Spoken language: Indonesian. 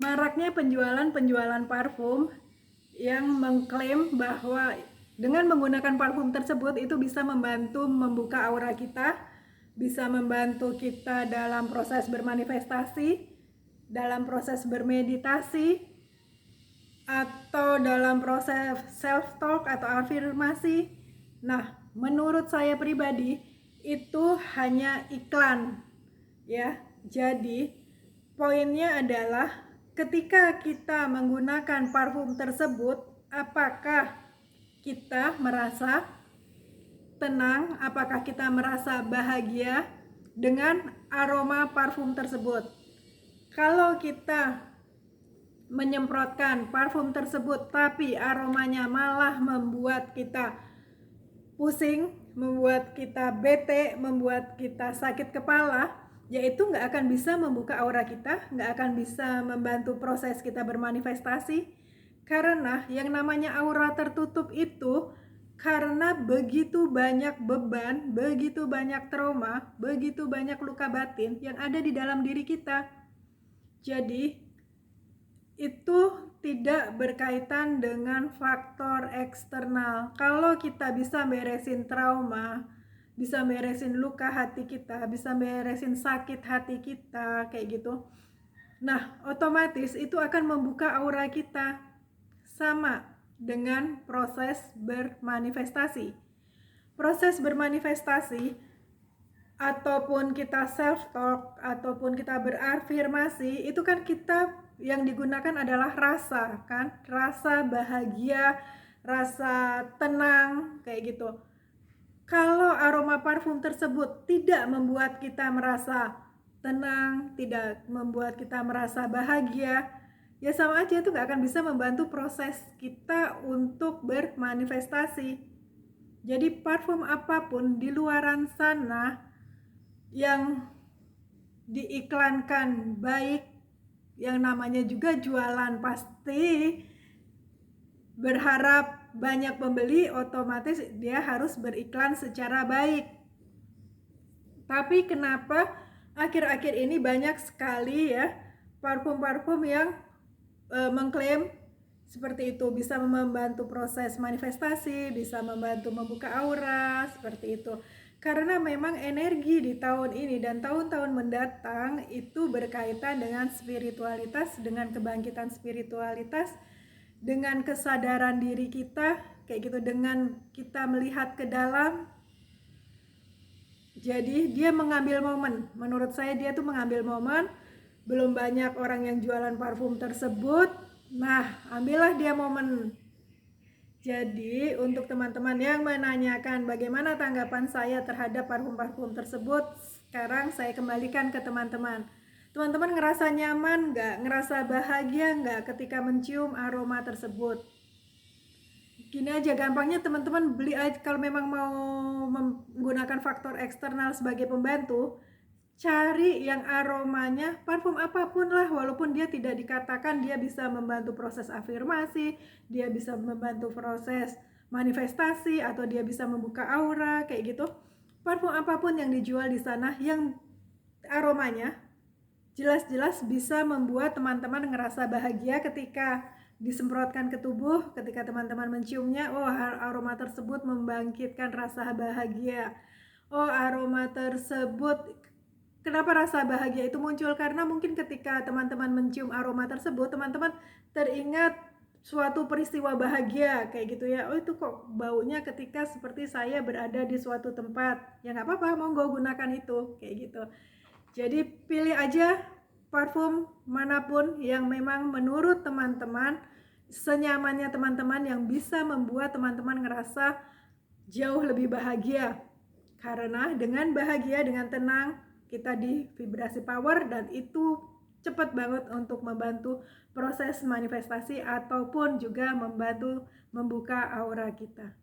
Maraknya penjualan parfum yang mengklaim bahwa dengan menggunakan parfum tersebut itu bisa membantu membuka aura kita, bisa membantu kita dalam proses bermanifestasi, dalam proses bermeditasi, atau dalam proses self talk atau afirmasi. Nah, menurut saya pribadi itu hanya iklan ya. Jadi poinnya adalah ketika kita menggunakan parfum tersebut, apakah kita merasa tenang, apakah kita merasa bahagia dengan aroma parfum tersebut. Kalau kita menyemprotkan parfum tersebut tapi aromanya malah membuat kita pusing, membuat kita bete, membuat kita sakit kepala, yaitu nggak akan bisa membuka aura kita, nggak akan bisa membantu proses kita bermanifestasi. Karena yang namanya aura tertutup itu karena begitu banyak beban, begitu banyak trauma, begitu banyak luka batin yang ada di dalam diri kita. Jadi itu tidak berkaitan dengan faktor eksternal. Kalau kita bisa beresin trauma, bisa beresin luka hati kita, bisa beresin sakit hati kita, kayak gitu. Nah, otomatis itu akan membuka aura kita. Sama dengan proses bermanifestasi. Proses bermanifestasi ataupun kita self talk ataupun kita berafirmasi itu kan kita yang digunakan adalah rasa kan, rasa bahagia, rasa tenang kayak gitu. Kalau aroma parfum tersebut tidak membuat kita merasa tenang, tidak membuat kita merasa bahagia, ya sama aja itu nggak akan bisa membantu proses kita untuk bermanifestasi. Jadi parfum apapun di luaran sana yang diiklankan baik, yang namanya juga jualan, pasti berharap banyak pembeli, otomatis dia harus beriklan secara baik. Tapi kenapa akhir-akhir ini banyak sekali ya parfum-parfum yang mengklaim seperti itu, bisa membantu proses manifestasi, bisa membantu membuka aura, seperti itu. Karena memang energi di tahun ini dan tahun-tahun mendatang itu berkaitan dengan spiritualitas, dengan kebangkitan spiritualitas, dengan kesadaran diri kita, kayak gitu, dengan kita melihat ke dalam. Jadi dia mengambil momen, menurut saya dia tuh mengambil momen. Belum banyak orang yang jualan parfum tersebut, nah ambillah dia momen. Jadi untuk teman-teman yang menanyakan bagaimana tanggapan saya terhadap parfum-parfum tersebut, sekarang saya kembalikan ke teman-teman. Teman-teman ngerasa nyaman nggak? Ngerasa bahagia nggak ketika mencium aroma tersebut? Gini aja gampangnya, teman-teman beli aja. Kalau memang mau menggunakan faktor eksternal sebagai pembantu, cari yang aromanya parfum apapun lah, walaupun dia tidak dikatakan dia bisa membantu proses afirmasi, dia bisa membantu proses manifestasi, atau dia bisa membuka aura kayak gitu. Parfum apapun yang dijual di sana yang aromanya jelas-jelas bisa membuat teman-teman ngerasa bahagia ketika disemprotkan ke tubuh, ketika teman-teman menciumnya, oh aroma tersebut membangkitkan rasa bahagia. Oh aroma tersebut, kenapa rasa bahagia itu muncul? Karena mungkin ketika teman-teman mencium aroma tersebut, teman-teman teringat suatu peristiwa bahagia kayak gitu ya. Oh itu kok baunya ketika seperti saya berada di suatu tempat. Ya nggak apa-apa, monggo gunakan itu kayak gitu. Jadi pilih aja parfum manapun yang memang menurut teman-teman senyamannya teman-teman, yang bisa membuat teman-teman ngerasa jauh lebih bahagia. Karena dengan bahagia, dengan tenang, kita di vibrasi power, dan itu cepat banget untuk membantu proses manifestasi ataupun juga membantu membuka aura kita.